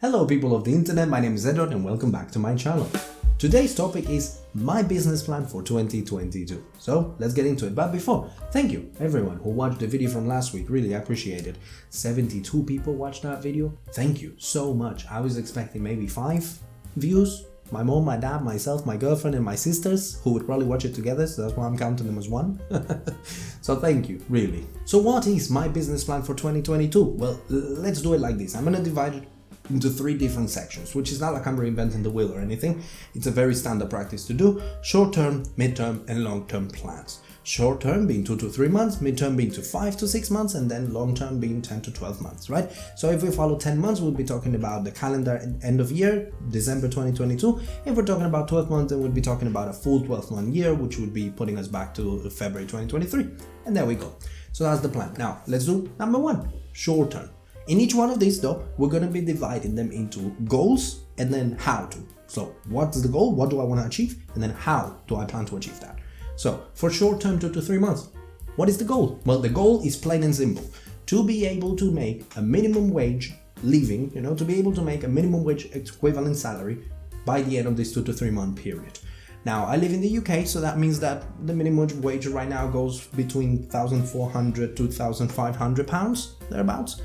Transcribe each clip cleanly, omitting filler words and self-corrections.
Hello people of the internet, my name is Edward and welcome back to my channel. Today's topic is my business plan for 2022. So let's get into it. But before, thank you everyone who watched the video from last week, really appreciate it. 72 people watched that video. Thank you so much. I was expecting maybe 5 views. My mom, my dad, myself, my girlfriend and my sisters who would probably watch it together, so that's why I'm counting them as one. So thank you, really. So what is my business plan for 2022? Well, let's do it like this. I'm gonna divide it into 3 different sections, which is not like I'm reinventing the wheel or anything. It's a very standard practice to do: short-term, mid-term and long-term plans. Short-term being 2 to 3 months, mid-term being to 5 to 6 months, and then long-term being 10 to 12 months, right? So if we follow 10 months, we'll be talking about the calendar end of year, December 2022. If we're talking about 12 months, then we'll be talking about a full 12-month year, which would be putting us back to February 2023. And there we go. So that's the plan. Now, let's do number 1, short-term. In each one of these though, we're going to be dividing them into goals and then how to. So what's the goal? What do I want to achieve? And then how do I plan to achieve that? So for short term, 2 to 3 months, what is the goal? Well, the goal is plain and simple: to be able to make a minimum wage living, to be able to make a minimum wage equivalent salary by the end of this 2 to 3 month period. Now, I live in the UK, so that means that the minimum wage right now goes between 1,400 to 1,500 pounds, thereabouts.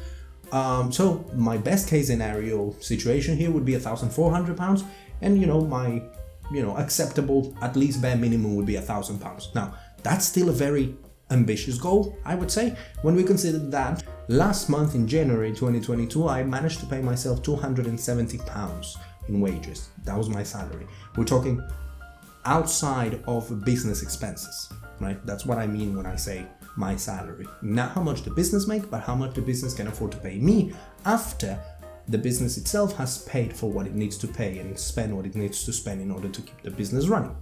So my best case scenario situation here would be 1,400 pounds, and my acceptable, at least bare minimum, would be 1,000 pounds. Now, that's still a very ambitious goal, I would say, when we consider that last month in January 2022, I managed to pay myself 270 pounds in wages. That was my salary. We're talking outside of business expenses, right? That's what I mean when I say my salary. Not how much the business make, but how much the business can afford to pay me after the business itself has paid for what it needs to pay and spend what it needs to spend in order to keep the business running.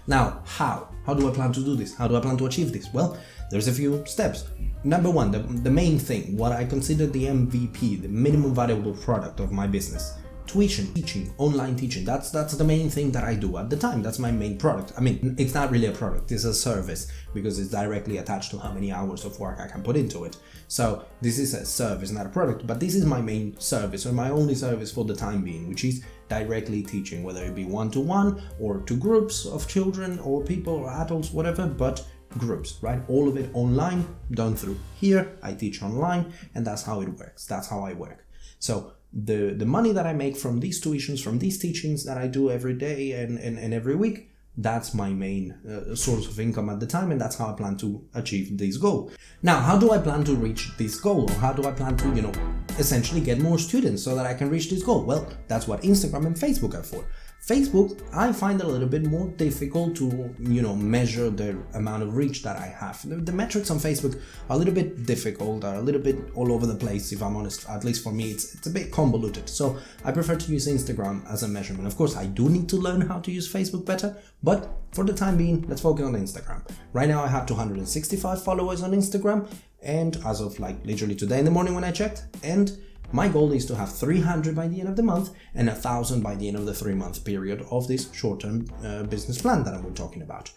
Now, how do I plan to do this? How do I plan to achieve this? Well, there's a few steps. Number 1, the main thing, what I consider the MVP, the minimum valuable product of my business: teaching, online teaching. That's the main thing that I do at the time. That's my main product. I mean, it's not really a product, it's a service, because it's directly attached to how many hours of work I can put into it. So this is a service, not a product, but this is my main service, or my only service for the time being, which is directly teaching, whether it be one-to-one or to groups of children or people or adults, whatever, but groups, right? All of it online, done through here. I teach online, and that's how it works. That's how I work. So the money that I make from these tuitions, from these teachings that I do every day and every week, that's my main source of income at the time, and that's how I plan to achieve this goal. Now, how do I plan to reach this goal, or how do I plan to, essentially get more students so that I can reach this goal? Well, that's what Instagram and Facebook are for. Facebook, I find it a little bit more difficult to, measure the amount of reach that I have. The metrics on Facebook are a little bit difficult, are a little bit all over the place, if I'm honest. At least for me, it's a bit convoluted. So I prefer to use Instagram as a measurement. Of course, I do need to learn how to use Facebook better, but for the time being, let's focus on Instagram. Right now, I have 265 followers on Instagram, and as of literally today in the morning when I checked, and my goal is to have 300 by the end of the month and 1,000 by the end of the 3-month period of this short-term business plan that I'm talking about.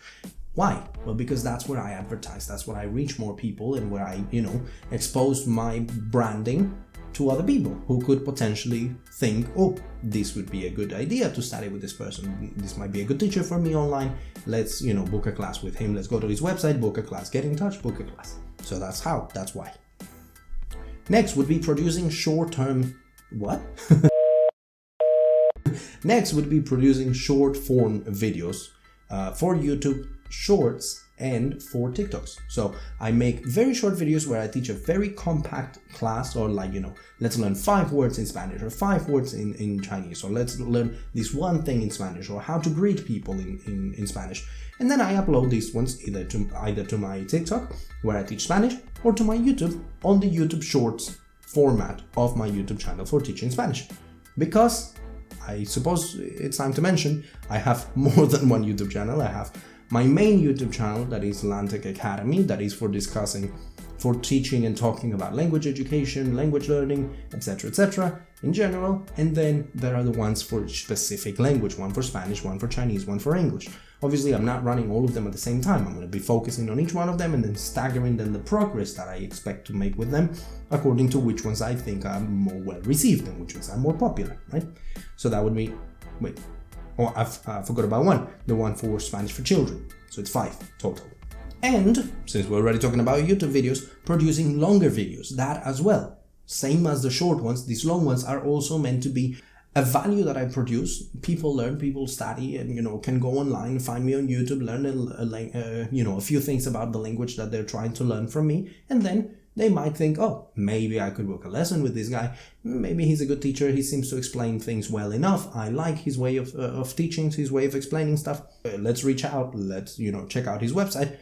Why? Well, because that's where I advertise, that's where I reach more people, and where I, expose my branding to other people who could potentially think, oh, this would be a good idea to study with this person. This might be a good teacher for me online. Let's, book a class with him. Let's go to his website, book a class, get in touch, book a class. So that's why. Next would be producing short-term... What? Next would be producing short-form videos for YouTube Shorts and for TikToks. So I make very short videos where I teach a very compact class, or let's learn 5 words in Spanish, or 5 words in Chinese, or let's learn this one thing in Spanish, or how to greet people in Spanish. And then I upload these ones either to my TikTok, where I teach Spanish, or to my YouTube on the YouTube Shorts format of my YouTube channel for teaching Spanish. Because I suppose it's time to mention, I have more than one YouTube channel. I have my main YouTube channel, that is Lantec Academy, that is for teaching and talking about language education, language learning, etc. in general. And then there are the ones for specific language, one for Spanish, one for Chinese, one for English. Obviously, I'm not running all of them at the same time. I'm going to be focusing on each one of them and then staggering then the progress that I expect to make with them according to which ones I think are more well received and which ones are more popular, right? So that would be, I forgot about one, the one for Spanish for children. So it's 5 total. And since we're already talking about YouTube videos, producing longer videos, that as well. Same as the short ones, these long ones are also meant to be a value that I produce. People learn, people study, and can go online, find me on YouTube, learn a few things about the language that they're trying to learn from me, and then they might think, oh, maybe I could book a lesson with this guy. Maybe he's a good teacher. He seems to explain things well enough. I like his way of teaching, his way of explaining stuff. Let's reach out. Let's check out his website.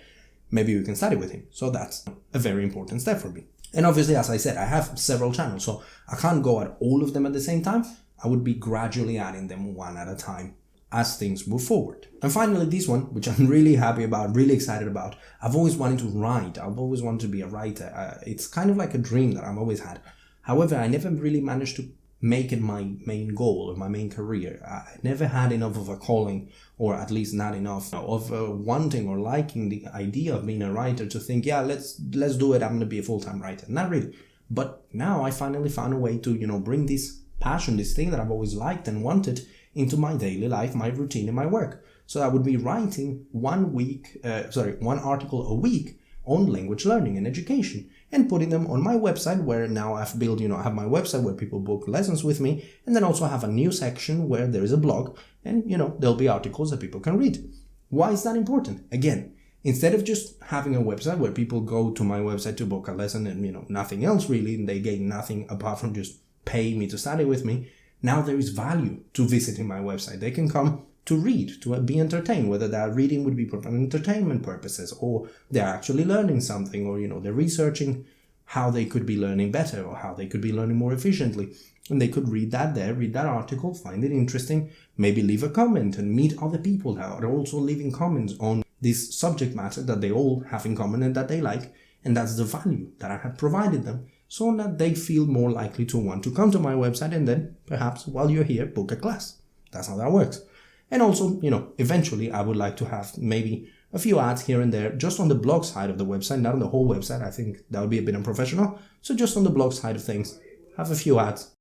Maybe we can study with him. So that's a very important step for me. And obviously, as I said, I have several channels, so I can't go at all of them at the same time. I would be gradually adding them one at a time as things move forward. And finally, this one, which I'm really happy about, really excited about. I've always wanted to write. I've always wanted to be a writer. It's kind of like a dream that I've always had. However, I never really managed to make it my main goal or my main career. I never had enough of a calling, or at least not enough of wanting or liking the idea of being a writer to think, yeah, let's do it. I'm going to be a full-time writer. Not really. But now I finally found a way to, bring this passion, this thing that I've always liked and wanted into my daily life, my routine and my work. So I would be writing one article a week on language learning and education and putting them on my website, where now I've built, I have my website where people book lessons with me, and then also have a new section where there is a blog and, there'll be articles that people can read. Why is that important? Again, instead of just having a website where people go to my website to book a lesson and, nothing else really, and they gain nothing apart from just pay me to study with me, now there is value to visiting my website. They can come to read, to be entertained, whether that reading would be for entertainment purposes, or they're actually learning something, or, they're researching how they could be learning better or how they could be learning more efficiently. And they could read that article, find it interesting, maybe leave a comment and meet other people that are also leaving comments on this subject matter that they all have in common and that they like. And that's the value that I have provided them, so that they feel more likely to want to come to my website and then perhaps while you're here, book a class. That's how that works. And also, eventually I would like to have maybe a few ads here and there just on the blog side of the website, not on the whole website. I think that would be a bit unprofessional. So just on the blog side of things, have a few ads.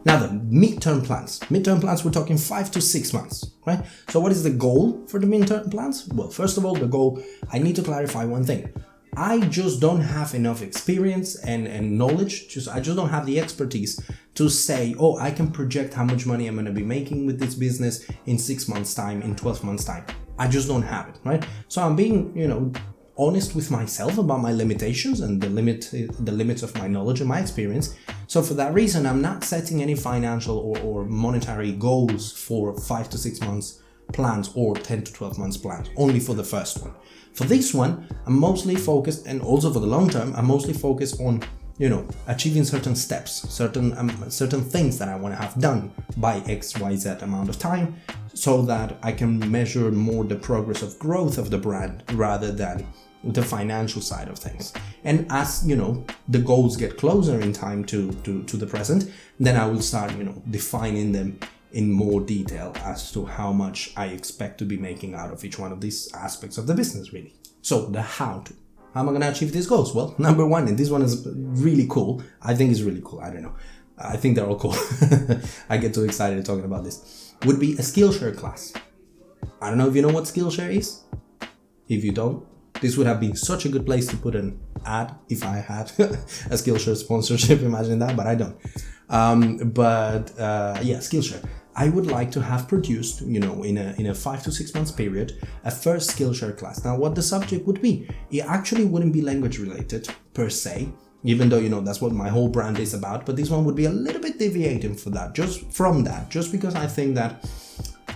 Now the midterm plans. Midterm plans, we're talking 5 to 6 months, right? So what is the goal for the midterm plans? Well, first of all, the goal, I need to clarify one thing. I just don't have enough experience and knowledge. I just don't have the expertise to say, oh, I can project how much money I'm going to be making with this business in 6 months' time, in 12 months' time. I just don't have it, right? So I'm being, honest with myself about my limitations and the limits of my knowledge and my experience. So for that reason, I'm not setting any financial or monetary goals for 5 to 6 months plans or 10 to 12 months plans, only for the first one. For this one, I'm mostly focused, and also for the long term, I'm mostly focused on, achieving certain steps, certain things that I want to have done by XYZ amount of time, so that I can measure more the progress of growth of the brand rather than the financial side of things. And as, the goals get closer in time to the present, then I will start, defining them in more detail as to how much I expect to be making out of each one of these aspects of the business, really. So the how to. How am I going to achieve these goals? Well, number one, and this one is really cool. I think it's really cool. I don't know. I think they're all cool. I get too excited talking about this. Would be a Skillshare class. I don't know if you know what Skillshare is. If you don't, this would have been such a good place to put an ad if I had a Skillshare sponsorship. Imagine that, but I don't. Skillshare. I would like to have produced, in a 5 to 6 months period, a first Skillshare class. Now, what the subject would be, it actually wouldn't be language related per se, even though, that's what my whole brand is about. But this one would be a little bit deviating just because I think that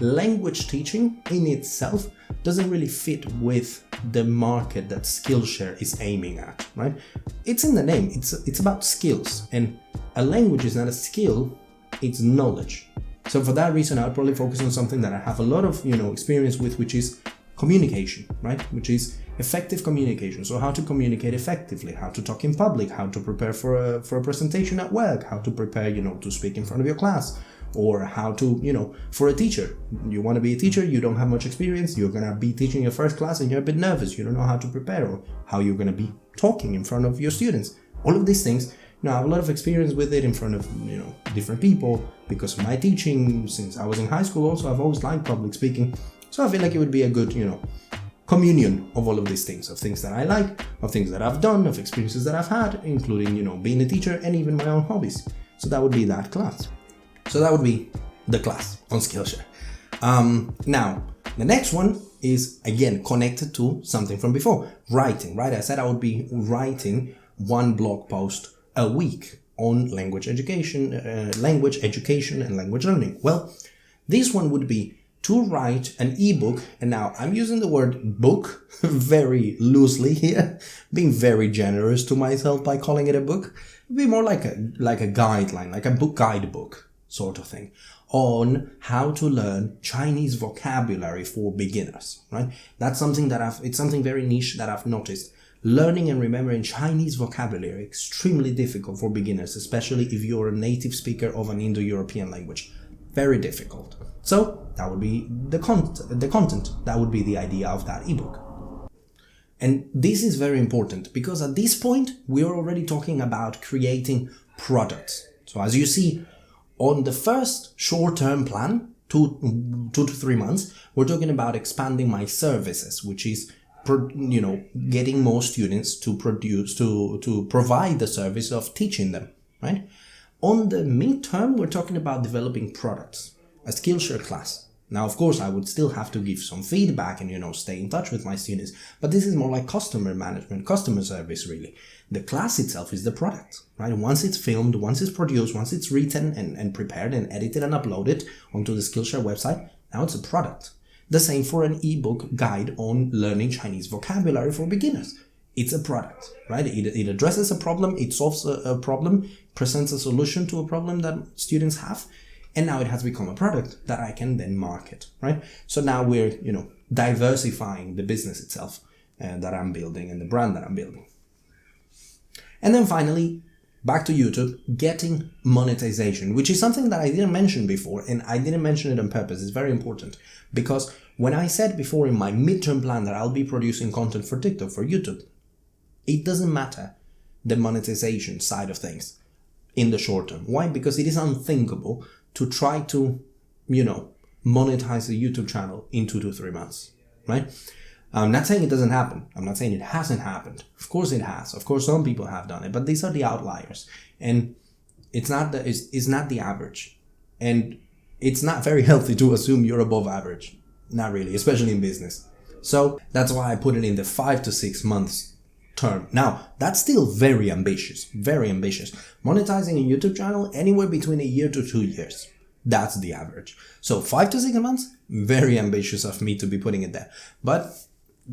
language teaching in itself doesn't really fit with the market that Skillshare is aiming at, right? It's in the name. It's about skills, and a language is not a skill, it's knowledge. So for that reason, I would probably focus on something that I have a lot of, experience with, which is communication, right? Which is effective communication. So how to communicate effectively, how to talk in public, how to prepare for a presentation at work, how to prepare, to speak in front of your class, or how to, for a teacher, you want to be a teacher, you don't have much experience, you're going to be teaching your first class and you're a bit nervous, you don't know how to prepare or how you're going to be talking in front of your students. All of these things, I have a lot of experience with it in front of, different people because of my teaching. Since I was in high school also, I've always liked public speaking. So I feel like it would be a good, communion of all of these things, of things that I like, of things that I've done, of experiences that I've had, including, being a teacher and even my own hobbies. So that would be that class. So that would be the class on Skillshare. Now, the next one is, again, connected to something from before. Writing, right? I said I would be writing one blog post a week on language education and language learning. Well, this one would be to write an ebook, and now I'm using the word book very loosely here, being very generous to myself by calling it a book. It'd be more like a guideline, like a guidebook sort of thing, on how to learn Chinese vocabulary for beginners, right? That's something it's something very niche that I've noticed. Learning and remembering Chinese vocabulary extremely difficult for beginners, especially if you're a native speaker of an Indo-European language. Very difficult. So that would be the content. That would be the idea of that ebook. And this is very important because at this point, we are already talking about creating products. So as you see, on the first short-term plan, 2 to 3 months, we're talking about expanding my services, which is, getting more students to provide the service of teaching them, right? On the midterm, we're talking about developing products, a Skillshare class. Now, of course, I would still have to give some feedback and, stay in touch with my students, but this is more like customer management, customer service, really. The class itself is the product, right? Once it's filmed, once it's produced, once it's written and prepared and edited and uploaded onto the Skillshare website, now it's a product. The same for an ebook guide on learning Chinese vocabulary for beginners. It's a product, right? It addresses a problem, it solves a problem, presents a solution to a problem that students have, and now it has become a product that I can then market, right? So now we're, diversifying the business itself that I'm building and the brand that I'm building. And then finally, back to YouTube, getting monetization, which is something that I didn't mention before, and I didn't mention it on purpose. It's very important because when I said before in my midterm plan that I'll be producing content for TikTok, for YouTube, it doesn't matter the monetization side of things in the short term. Why? Because it is unthinkable to try to, monetize a YouTube channel in 2 to 3 months, right? I'm not saying it doesn't happen. I'm not saying it hasn't happened. Of course it has. Of course some people have done it, but these are the outliers. And it's not the average. And it's not very healthy to assume you're above average. Not really, especially in business. So that's why I put it in the 5 to 6 months term. Now, that's still very ambitious, very ambitious. Monetizing a YouTube channel anywhere between a year to 2 years. That's the average. So 5 to 6 months, very ambitious of me to be putting it there. But,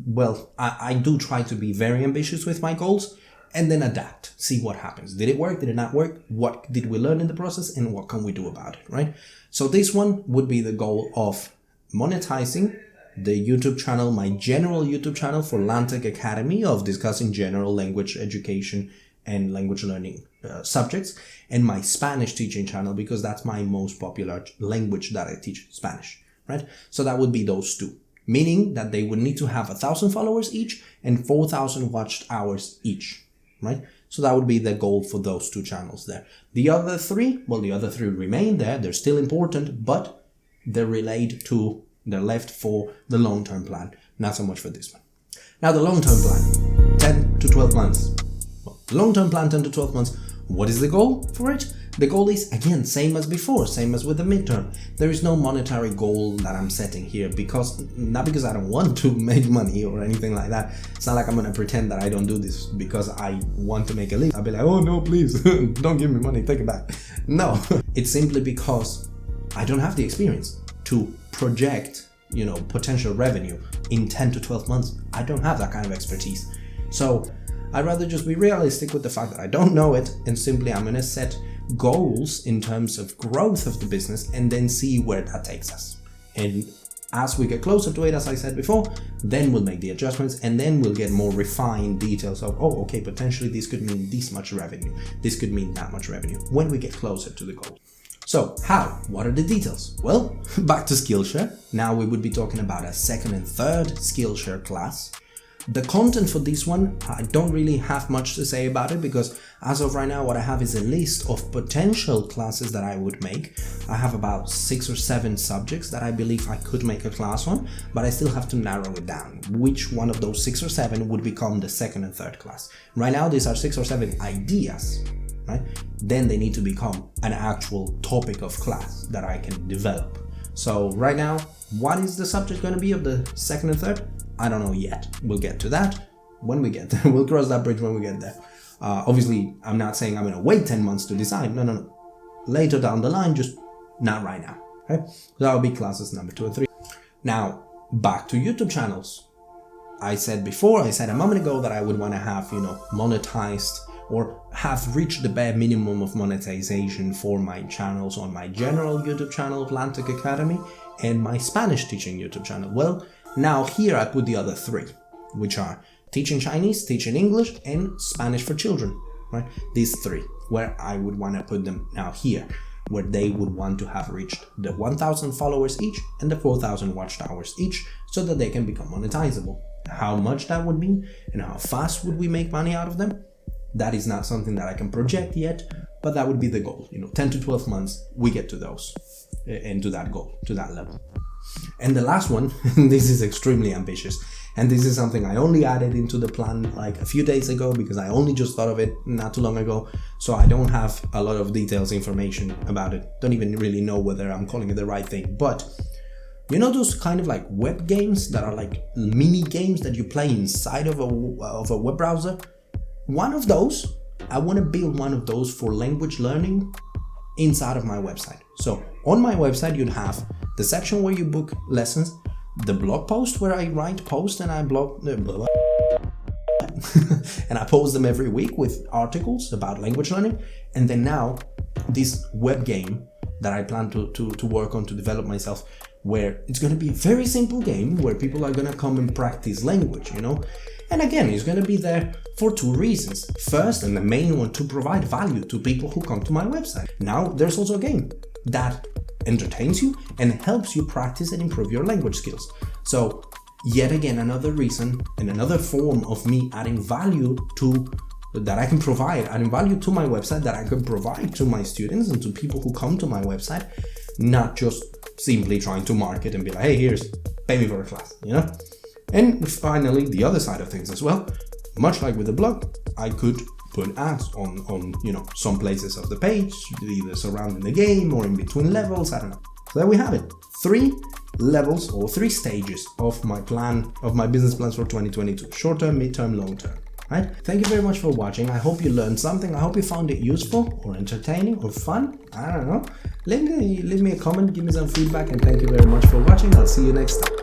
well, I do try to be very ambitious with my goals and then adapt, see what happens. Did it work? Did it not work? What did we learn in the process? And what can we do about it, right? So this one would be the goal of monetizing the YouTube channel, my general YouTube channel for Lantec Academy of discussing general language education and language learning subjects, and my Spanish teaching channel because that's my most popular language that I teach, Spanish, right? So that would be those two, meaning that they would need to have 1,000 followers each and 4,000 watched hours each, right? So that would be the goal for those two channels there. The other three remain there. They're still important, but they're left for the long-term plan, not so much for this one. Now the long-term plan, 10 to 12 months. Well, long-term plan, 10 to 12 months. What is the goal for it? The goal is, again, same as before, same as with the midterm. There is no monetary goal that I'm setting here not because I don't want to make money or anything like that. It's not like I'm going to pretend that I don't do this because I want to make a living. I'll be like, oh no, please, don't give me money, take it back. No, it's simply because I don't have the experience to project, potential revenue in 10 to 12 months. I don't have that kind of expertise. So I'd rather just be realistic with the fact that I don't know it, and simply I'm going to set goals in terms of growth of the business and then see where that takes us. And as we get closer to it, as I said before, then we'll make the adjustments and then we'll get more refined details of, oh, okay, potentially this could mean this much revenue. This could mean that much revenue when we get closer to the goal. So how? What are the details? Well, back to Skillshare. Now we would be talking about a second and third Skillshare class. The content for this one, I don't really have much to say about it because as of right now, what I have is a list of potential classes that I would make. I have about 6 or 7 subjects that I believe I could make a class on, but I still have to narrow it down. Which one of those 6 or 7 would become the second and third class? Right now, these are 6 or 7 ideas, right? Then they need to become an actual topic of class that I can develop. So right now, what is the subject going to be of the second and third? I don't know yet. We'll get to that when we get there. We'll cross that bridge when we get there. Obviously, I'm not saying I'm going to wait 10 months to decide. No. Later down the line, just not right now. Okay? So that'll be classes number 2 and 3. Now, back to YouTube channels. I said a moment ago that I would want to have, monetized or have reached the bare minimum of monetization for my channels on my general YouTube channel, Atlantic Academy, and my Spanish teaching YouTube channel. Well, now here I put the other 3, which are teaching Chinese, teaching English, and Spanish for children, right? These 3, where I would want to put them now here, where they would want to have reached the 1,000 followers each and the 4,000 watch hours each so that they can become monetizable. How much that would mean and how fast would we make money out of them? That is not something that I can project yet, but that would be the goal. 10 to 12 months, we get to those and to that goal, to that level. And the last one, this is extremely ambitious. And this is something I only added into the plan like a few days ago because I only just thought of it not too long ago. So I don't have a lot of details, information about it. Don't even really know whether I'm calling it the right thing. But those kind of like web games that are like mini games that you play inside of a web browser? One of those, I want to build one of those for language learning inside of my website. So on my website, you'd have the section where you book lessons, the blog post where I write posts and I blog and I post them every week with articles about language learning. And then now this web game that I plan to work on to develop myself, where it's going to be a very simple game where people are going to come and practice language, And again, it's going to be there for 2 reasons. First, and the main one, to provide value to people who come to my website. Now, there's also a game that entertains you and helps you practice and improve your language skills. So, yet again, another reason and another form of me adding value adding value to my website that I can provide to my students and to people who come to my website, not just simply trying to market and be like, hey, pay me for a class, And finally, the other side of things as well, much like with the blog, I could put ads on some places of the page, either surrounding the game or in between levels, I don't know. So there we have it. 3 levels or 3 stages of my business plans for 2022, short-term, mid-term, long-term. Right? Thank you very much for watching. I hope you learned something. I hope you found it useful or entertaining or fun. I don't know. Leave me a comment, give me some feedback, and thank you very much for watching. I'll see you next time.